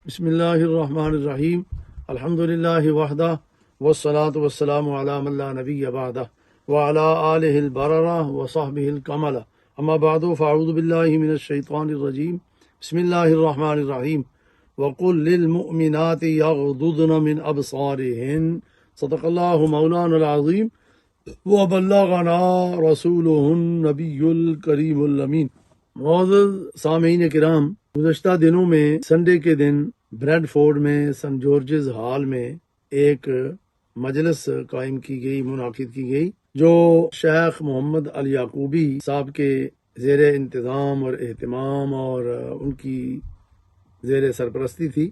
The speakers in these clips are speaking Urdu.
بسم اللہ الرحمن الرحیم الحمد للہ وحدہ والصلاة والسلام علی من لا نبی بعدہ وعلی آلہ البررہ وصحبہ الکملہ اما بعد فاعوذ باللہ من الشیطان الرجیم بسم اللہ الرحمن الرحیم وقل للمؤمنات یغضضن من ابصارہن صدق اللہ مولانا العظیم وبلغنا رسولہ النبی الکریم الامین۔ معزز سامعین کرام، گزشتہ دنوں میں سنڈے کے دن بریڈ فورڈ میں سن جارجز ہال میں ایک مجلس قائم کی گئی، منعقد کی گئی، جو شیخ محمد الیعقوبی صاحب کے زیر انتظام اور اہتمام اور ان کی زیر سرپرستی تھی۔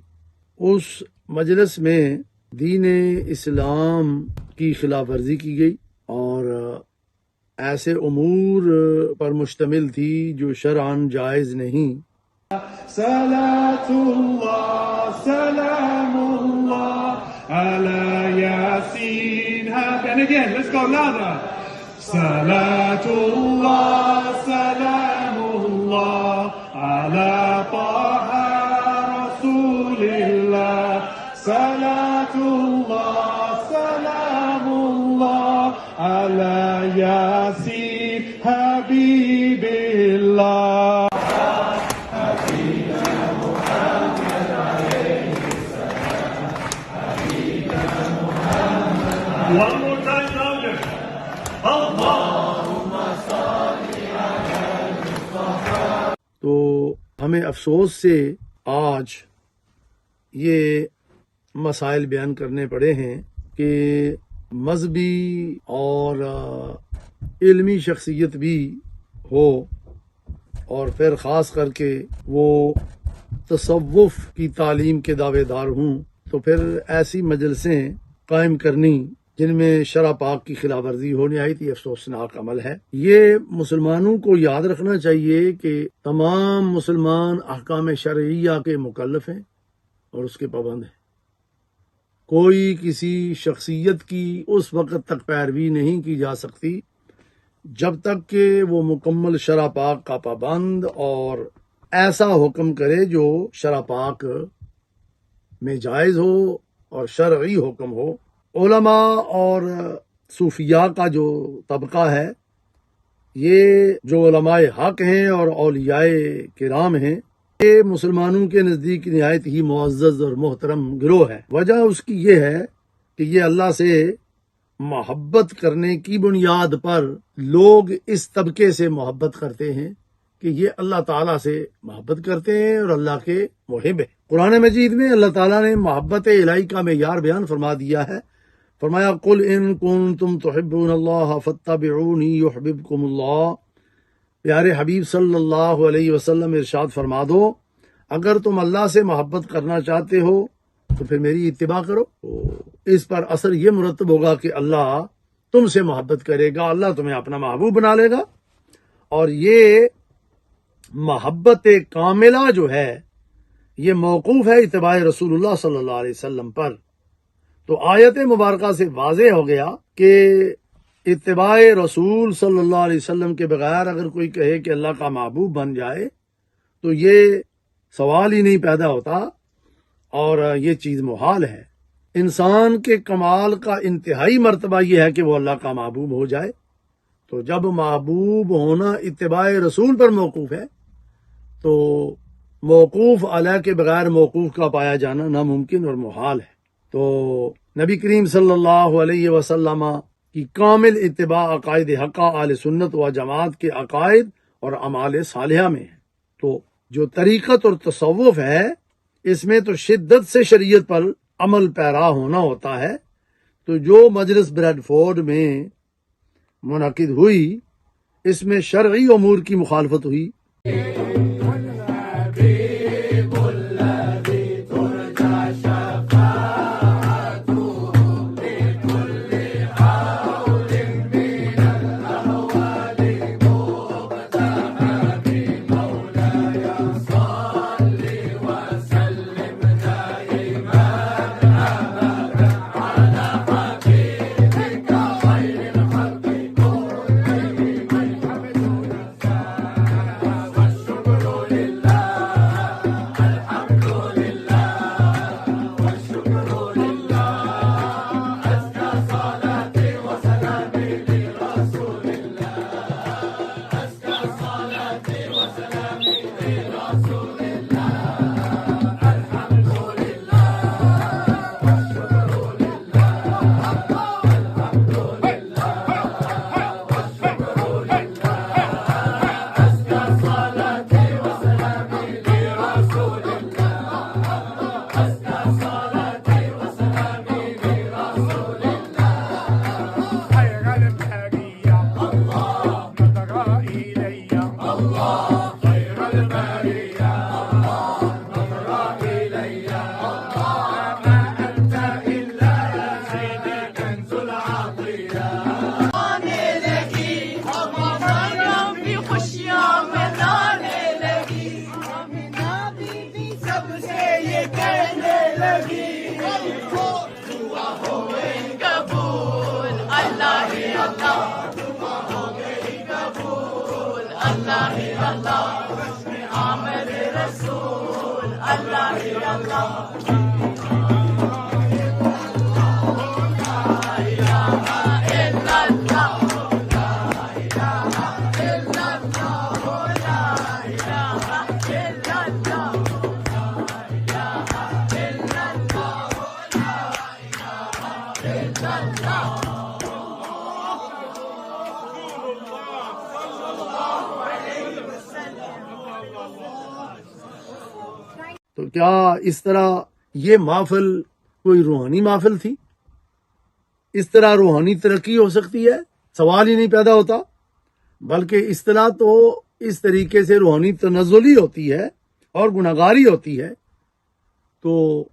اس مجلس میں دین اسلام کی خلاف ورزی کی گئی اور ایسے امور پر مشتمل تھی جو شرعاً جائز نہیں۔ صلاة الله سلام الله على Yasin. And again, let's go louder. صلاة الله سلام الله على طه رسول الله. صلاة الله سلام الله على ياسين حبيب الله. One more time louder. Allahumma salli ala. تو ہمیں افسوس سے آج یہ مسائل بیان کرنے پڑے ہیں کہ مذہبی اور علمی شخصیت بھی ہو اور پھر خاص کر کے وہ تصوف کی تعلیم کے دعوے دار ہوں، تو پھر ایسی مجلسیں قائم کرنی جن میں شرع پاک کی خلاف ورزی ہو نہایت ہی افسوسناک عمل ہے۔ یہ مسلمانوں کو یاد رکھنا چاہیے کہ تمام مسلمان احکام شرعیہ کے مکلف ہیں اور اس کے پابند ہیں۔ کوئی کسی شخصیت کی اس وقت تک پیروی نہیں کی جا سکتی جب تک کہ وہ مکمل شرع پاک کا پابند اور ایسا حکم کرے جو شرع پاک میں جائز ہو اور شرعی حکم ہو۔ علماء اور صوفیاء کا جو طبقہ ہے، یہ جو علماء حق ہیں اور اولیاء کرام ہیں، یہ مسلمانوں کے نزدیک نہایت ہی معزز اور محترم گروہ ہے۔ وجہ اس کی یہ ہے کہ یہ اللہ سے محبت کرنے کی بنیاد پر لوگ اس طبقے سے محبت کرتے ہیں کہ یہ اللہ تعالیٰ سے محبت کرتے ہیں اور اللہ کے محب ہیں۔ قرآن مجید میں اللہ تعالیٰ نے محبت الہی کا معیار بیان فرما دیا ہے۔ فرمایا قل ان کنتم تحبون اللہ فاتبعونی یحببکم اللہ۔ پیارے حبیب صلی اللہ علیہ وسلم ارشاد فرما دو، اگر تم اللہ سے محبت کرنا چاہتے ہو تو پھر میری اتباع کرو۔ اس پر اثر یہ مرتب ہوگا کہ اللہ تم سے محبت کرے گا، اللہ تمہیں اپنا محبوب بنا لے گا۔ اور یہ محبت کاملہ جو ہے یہ موقوف ہے اتباع رسول اللہ صلی اللہ علیہ وسلم پر۔ تو آیت مبارکہ سے واضح ہو گیا کہ اتباع رسول صلی اللہ علیہ وسلم کے بغیر اگر کوئی کہے کہ اللہ کا محبوب بن جائے تو یہ سوال ہی نہیں پیدا ہوتا اور یہ چیز محال ہے۔ انسان کے کمال کا انتہائی مرتبہ یہ ہے کہ وہ اللہ کا محبوب ہو جائے۔ تو جب محبوب ہونا اتباع رسول پر موقوف ہے تو موقوف علیہ کے بغیر موقوف کا پایا جانا ناممکن اور محال ہے۔ تو نبی کریم صلی اللہ علیہ وسلم کی کامل اتباع عقائد حقہ اہل سنت و جماعت کے عقائد اور اعمال صالحہ میں ہے۔ تو جو طریقت اور تصوف ہے اس میں تو شدت سے شریعت پر عمل پیرا ہونا ہوتا ہے۔ تو جو مجلس بریڈ فورڈ میں منعقد ہوئی اس میں شرعی امور کی مخالفت ہوئی۔ تو کیا اس طرح یہ محفل کوئی روحانی محفل تھی؟ اس طرح روحانی ترقی ہو سکتی ہے؟ سوال ہی نہیں پیدا ہوتا. بلکہ اس طرح تو اس طریقے سے روحانی تنزلی ہوتی ہے اور گناہگاری ہوتی ہے. تو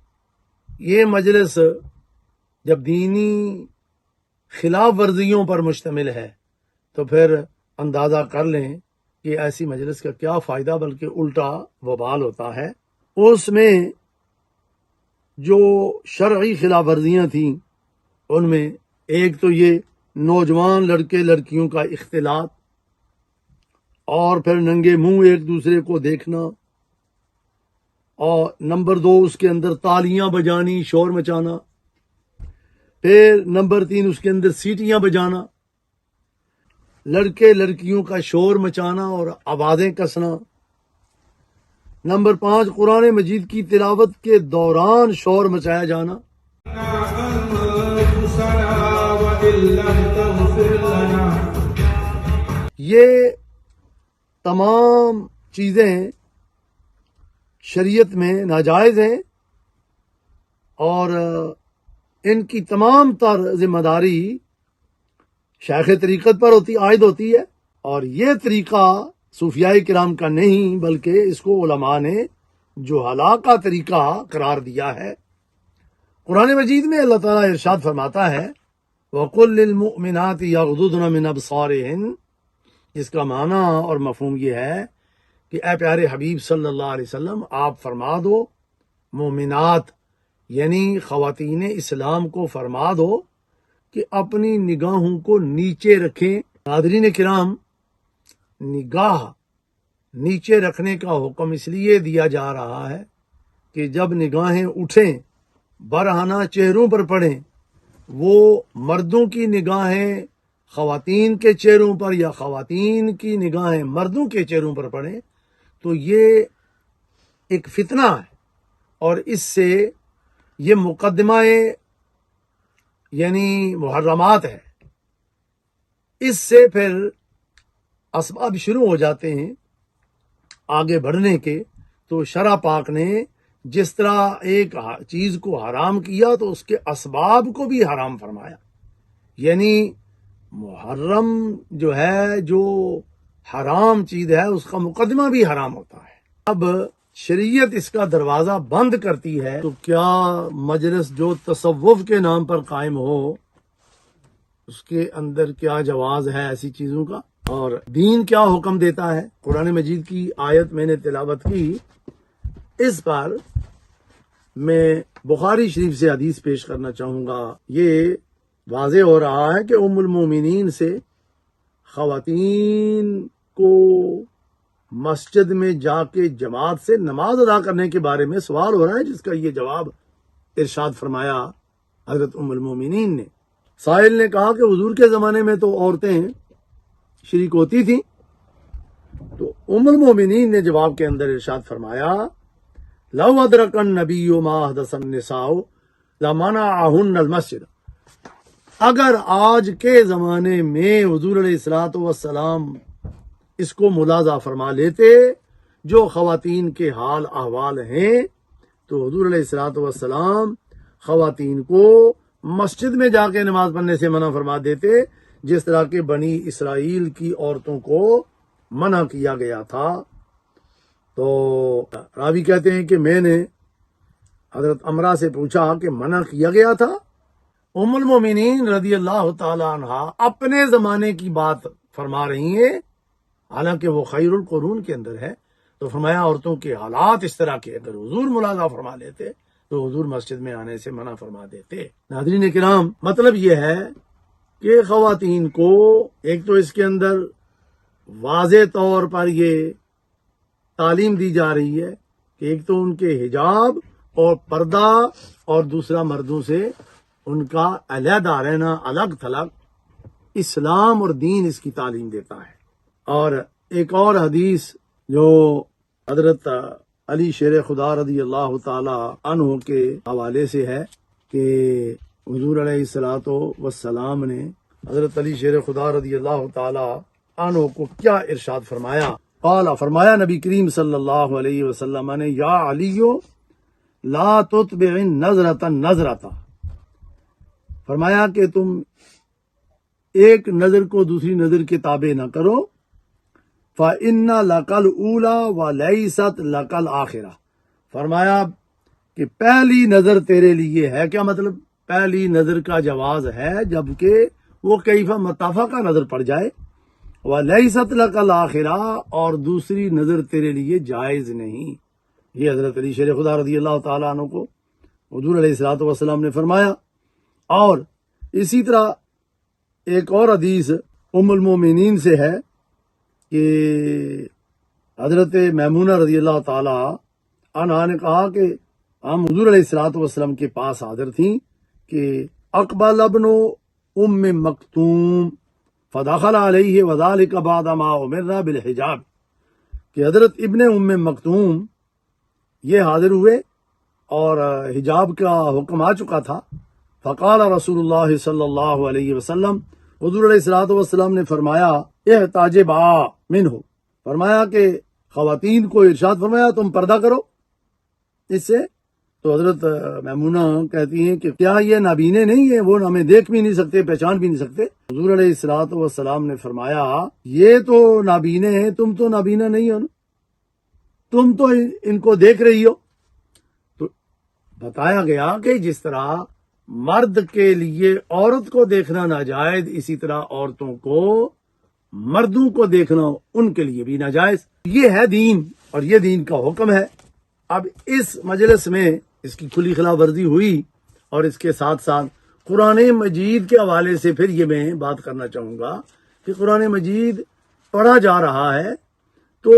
یہ مجلس جب دینی خلاف ورزیوں پر مشتمل ہے تو پھر اندازہ کر لیں کہ ایسی مجلس کا کیا فائدہ بلکہ الٹا وبال ہوتا ہے. اس میں جو شرعی خلاف ورزیاں تھیں ان میں ایک تو یہ نوجوان لڑکے لڑکیوں کا اختلاط، اور پھر ننگے منہ ایک دوسرے کو دیکھنا، اور نمبر 2 اس کے اندر تالیاں بجانی، شور مچانا، پھر نمبر 3 اس کے اندر سیٹیاں بجانا، لڑکے لڑکیوں کا شور مچانا اور آوازیں کسنا، نمبر 5 قرآن مجید کی تلاوت کے دوران شور مچایا جانا. یہ تمام چیزیں شریعت میں ناجائز ہیں اور ان کی تمام تر ذمہ داری شیخ طریقت پر عائد ہوتی ہے. اور یہ طریقہ صوفیاء کرام کا نہیں بلکہ اس کو علماء نے جو ہلاک کا طریقہ قرار دیا ہے. قرآن مجید میں اللہ تعالیٰ ارشاد فرماتا ہے وَقُلْ لِلْمُؤْمِنَاتِ يَغْضُضْنَ مِنْ أَبْصَارِهِنَّ، جس کا معنی اور مفہوم یہ ہے کہ اے پیارے حبیب صلی اللہ علیہ وسلم آپ فرما دو مومنات یعنی خواتین اسلام کو فرما دو کہ اپنی نگاہوں کو نیچے رکھیں. حاضرین کرام، نگاہ نیچے رکھنے کا حکم اس لیے دیا جا رہا ہے کہ جب نگاہیں اٹھیں برہنہ چہروں پر پڑیں، وہ مردوں کی نگاہیں خواتین کے چہروں پر یا خواتین کی نگاہیں مردوں کے چہروں پر پڑیں تو یہ ایک فتنہ ہے، اور اس سے یہ مقدمہ یعنی محرمات ہے. اس سے پھر اسباب شروع ہو جاتے ہیں آگے بڑھنے کے. تو شرع پاک نے جس طرح ایک چیز کو حرام کیا تو اس کے اسباب کو بھی حرام فرمایا. یعنی محرم جو ہے، جو حرام چیز ہے، اس کا مقدمہ بھی حرام ہوتا ہے. اب شریعت اس کا دروازہ بند کرتی ہے تو کیا مجلس جو تصوف کے نام پر قائم ہو اس کے اندر کیا جواز ہے ایسی چیزوں کا؟ اور دین کیا حکم دیتا ہے؟ قرآن مجید کی آیت میں نے تلاوت کی، اس پر میں بخاری شریف سے حدیث پیش کرنا چاہوں گا. یہ واضح ہو رہا ہے کہ ام المومنین سے خواتین کو مسجد میں جا کے جماعت سے نماز ادا کرنے کے بارے میں سوال ہو رہا ہے، جس کا یہ جواب ارشاد فرمایا حضرت ام المومنین نے. سائل نے کہا کہ حضور کے زمانے میں تو عورتیں شریک ہوتی تھیں، تو ام المومنین نے جواب کے اندر ارشاد فرمایا لو ادرک النبی ما احدث النساء لمنعهن المسجد. اگر آج کے زمانے میں حضور علیہ الصلوۃ والسلام اس کو ملاحظہ فرما لیتے جو خواتین کے حال احوال ہیں تو حضور علیہ الصلوۃ والسلام خواتین کو مسجد میں جا کے نماز پڑھنے سے منع فرما دیتے، جس طرح کہ بنی اسرائیل کی عورتوں کو منع کیا گیا تھا. تو راوی کہتے ہیں کہ میں نے حضرت امرہ سے پوچھا کہ منع کیا گیا تھا؟ ام المومنین رضی اللہ تعالی عنہا اپنے زمانے کی بات فرما رہی ہیں، حالانکہ وہ خیر القرون کے اندر ہے. تو فرمایا عورتوں کے حالات اس طرح کے اگر حضور ملاحظہ فرما لیتے تو حضور مسجد میں آنے سے منع فرما دیتے۔ ناظرین کرام، مطلب یہ ہے کہ خواتین کو ایک تو اس کے اندر واضح طور پر یہ تعلیم دی جا رہی ہے کہ ایک تو ان کے حجاب اور پردہ، اور دوسرا مردوں سے ان کا علیحدہ رہنا، الگ تھلگ، اسلام اور دین اس کی تعلیم دیتا ہے۔ اور ایک اور حدیث جو حضرت علی شیر خدا رضی اللہ تعالی عنہ کے حوالے سے ہے کہ حضور علیہ الصلوۃ والسلام نے حضرت علی شیر خدا رضی اللہ تعالی عنہ کو کیا ارشاد فرمایا؟ قال، فرمایا نبی کریم صلی اللہ علیہ وسلم نے، یا علیو لا تتبع نظرۃ نظرۃ، فرمایا کہ تم ایک نظر کو دوسری نظر کے تابع نہ کرو، فَإِنَّ لَكَ الْأُولَى وَلَيْسَتْ لَكَ الْآخِرَةُ، فرمایا کہ پہلی نظر تیرے لیے ہے۔ کیا مطلب؟ پہلی نظر کا جواز ہے جبکہ وہ کیف متفق کا نظر پڑ جائے، وَلَيْسَتْ لَكَ الْآخِرَةُ، اور دوسری نظر تیرے لیے جائز نہیں۔ یہ حضرت علی شیر خدا رضی اللہ تعالیٰ عنہ کو حضور علیہ الصلوۃ والسلام نے فرمایا۔ اور اسی طرح ایک اور حدیث ام المومنین سے ہے کہ حضرت میمونہ رضی اللہ تعالی عنہا نے کہا کہ ہم حضور علیہ الصلوۃ والسلام کے پاس حاضر تھیں کہ اقبل ابن ام مکتوم فدخل علیہ وذلک بعد ما امر بالحجاب، کہ حضرت ابن ام مکتوم یہ حاضر ہوئے اور حجاب کا حکم آ چکا تھا۔ فقال رسول اللہ صلی اللہ علیہ وسلم، حضور علیہ الصلوۃ والسلام نے فرمایا، احتجبا منہ، فرمایا کہ خواتین کو ارشاد فرمایا تم پردہ کرو اس سے۔ تو حضرت میمونہ کہتی ہیں کہ کیا یہ نابینے نہیں ہیں، وہ ہمیں دیکھ بھی نہیں سکتے، پہچان بھی نہیں سکتے؟ حضور علیہ الصلوۃ والسلام نے فرمایا یہ تو نابینے ہیں، تم تو نابینا نہیں ہو نا، تم تو ان کو دیکھ رہی ہو۔ تو بتایا گیا کہ جس طرح مرد کے لیے عورت کو دیکھنا ناجائز، اسی طرح عورتوں کو مردوں کو دیکھنا ان کے لیے بھی ناجائز۔ یہ ہے دین، اور یہ دین کا حکم ہے۔ اب اس مجلس میں اس کی کھلی خلاف ورزی ہوئی، اور اس کے ساتھ ساتھ قرآن مجید کے حوالے سے پھر یہ میں بات کرنا چاہوں گا کہ قرآن مجید پڑھا جا رہا ہے تو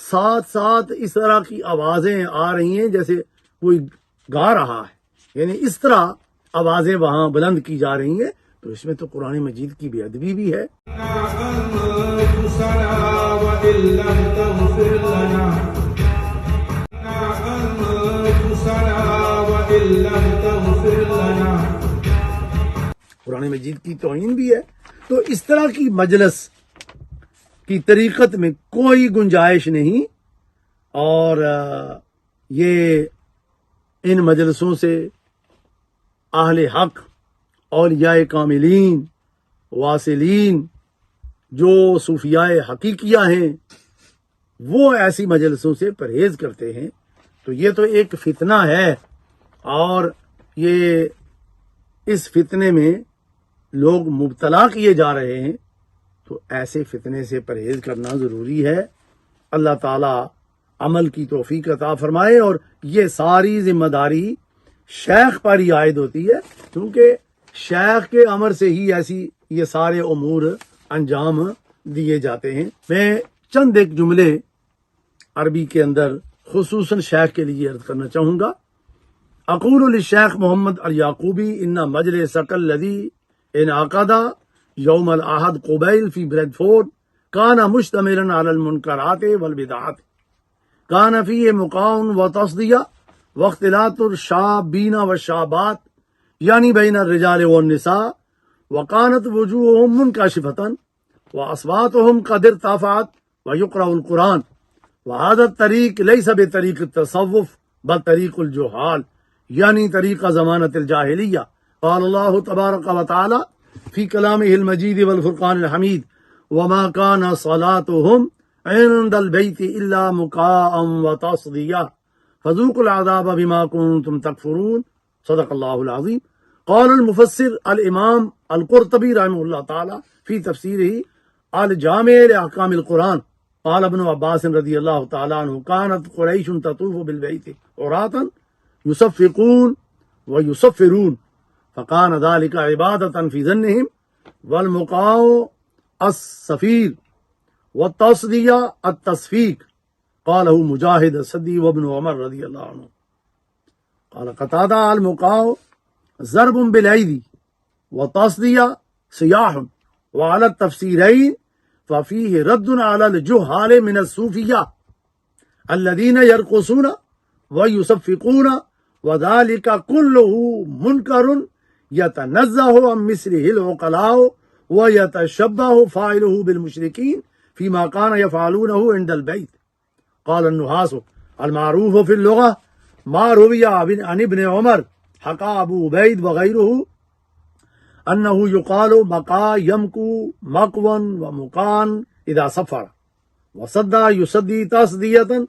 ساتھ ساتھ اس طرح کی آوازیں آ رہی ہیں جیسے کوئی گا رہا ہے، یعنی اس طرح آوازیں وہاں بلند کی جا رہی ہیں، تو اس میں تو قرآن مجید کی بے ادبی بھی ہے۔ قرآن مجید کی توہین بھی ہے۔ تو اس طرح کی مجلس کی طریقت میں کوئی گنجائش نہیں، اور یہ ان مجلسوں سے اہل حق، اولیاء کاملین، واصلین، جو صوفیاء حقیقیہ ہیں، وہ ایسی مجلسوں سے پرہیز کرتے ہیں۔ تو یہ تو ایک فتنہ ہے، اور یہ اس فتنے میں لوگ مبتلا کیے جا رہے ہیں، تو ایسے فتنے سے پرہیز کرنا ضروری ہے۔ اللہ تعالی عمل کی توفیق عطا فرمائے، اور یہ ساری ذمہ داری شیخ پر ہی عائد ہوتی ہے، کیونکہ شیخ کے امر سے ہی ایسی یہ سارے امور انجام دیے جاتے ہیں۔ میں چند ایک جملے عربی کے اندر خصوصاً شیخ کے لیے عرض کرنا چاہوں گا۔ اقول للشیخ محمد الیعقوبی ان مجلسک الذی انعقد یوم الاحد قبیل فی بریڈ فورڈ کان مشتملا علی المنکرات والبدعات، کان فیہ مقام و تصدیہ واختلاط الشابین والشابات، یعنی بین الرجال والنساء، وکانت وجوہہم منکشفۃ واصواتہم قد ارتفعت ویقرأ القرآن، وهذا الطریق لیس بطریق التصوف بل طریق الجہال، یعنی طریقہ زمانت الجاہلیہ۔ قال اللہ تبارک و تعالی فی کلامہ المجید والفرقان الحمید، وما کان صلاتہم عند البیت الا مکاء وتصدیہ فذوقوا العذاب بما کنتم تکفرون، صدق اللہ العظیم۔ قال المفسر الامام القرطبی رحمہ اللہ تعالی فی تفسیرہ الجامع لاحکام القرآن، قال ابن عباس رضی اللہ تعالی عنہ کانت قریش تطوف بالبیت عراتا يصفقون ويصفرون فكان ذلك عبادة في ظنهم والمقاء الصفير والتصدية التصفيق قاله مجاهد السدي وابن عمر رضي الله عنه. قال قتادة المقاء ضرب بالأيدي وتصدية صياح، وعلى التفسيرين ففيه رد على الجهال من الصوفية الذين يرقصون ويصفقون وذلك كله منكر يتنزه عن مثله العقلاء ويتشبه فاعله بالمشركين فيما كان يفعلونه عند البيت. قال النحاس المعروف في اللغة ما روي عن ابن عمر حكى أبو عبيد وغيره أنه يقال مقا يمكو مقوا ومقان إذا صفر وصدى يصدي تصدية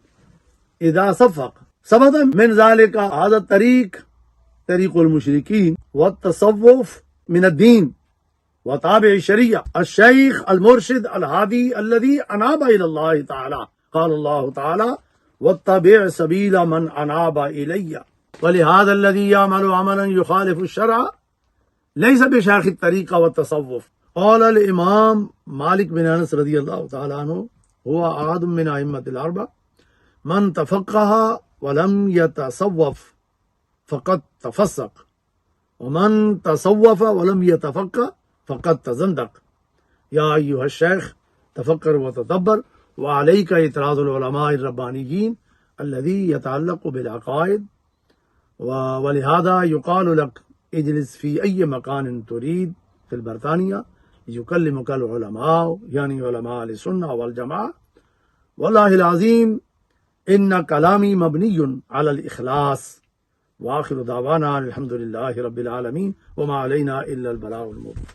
إذا صفق. ثبت من ذلك هذا الطريق طريق المشركين والتصوف من الدين وتابع الشريعة الشيخ المرشد الهادي الذي أناب إلى الله تعالى. قال الله تعالى واتبع سبيل من أناب إلي. ولهذا الذي يعمل عملا يخالف الشرع ليس بشيخ الطريقة والتصوف. قال الإمام مالك بن أنس رضي الله تعالى عنه هو أحد من أئمة الأربعة من تفقه ولم يتصوف فقد تفسق ومن تصوف ولم يتفقه فقد تزندق. يا أيها الشيخ تفكر وتدبر وعليك إطراز العلماء الربانيين الذي يتعلق بالعقائد. ولهذا يقال لك اجلس في أي مكان تريد في البريطانية يكلمك العلماء يعني علماء السنة والجماعة. والله العظيم إن كلامي مبني على الإخلاص. وآخر دعوانا الحمد لله رب العالمين وما علينا إلا البلاغ المبين.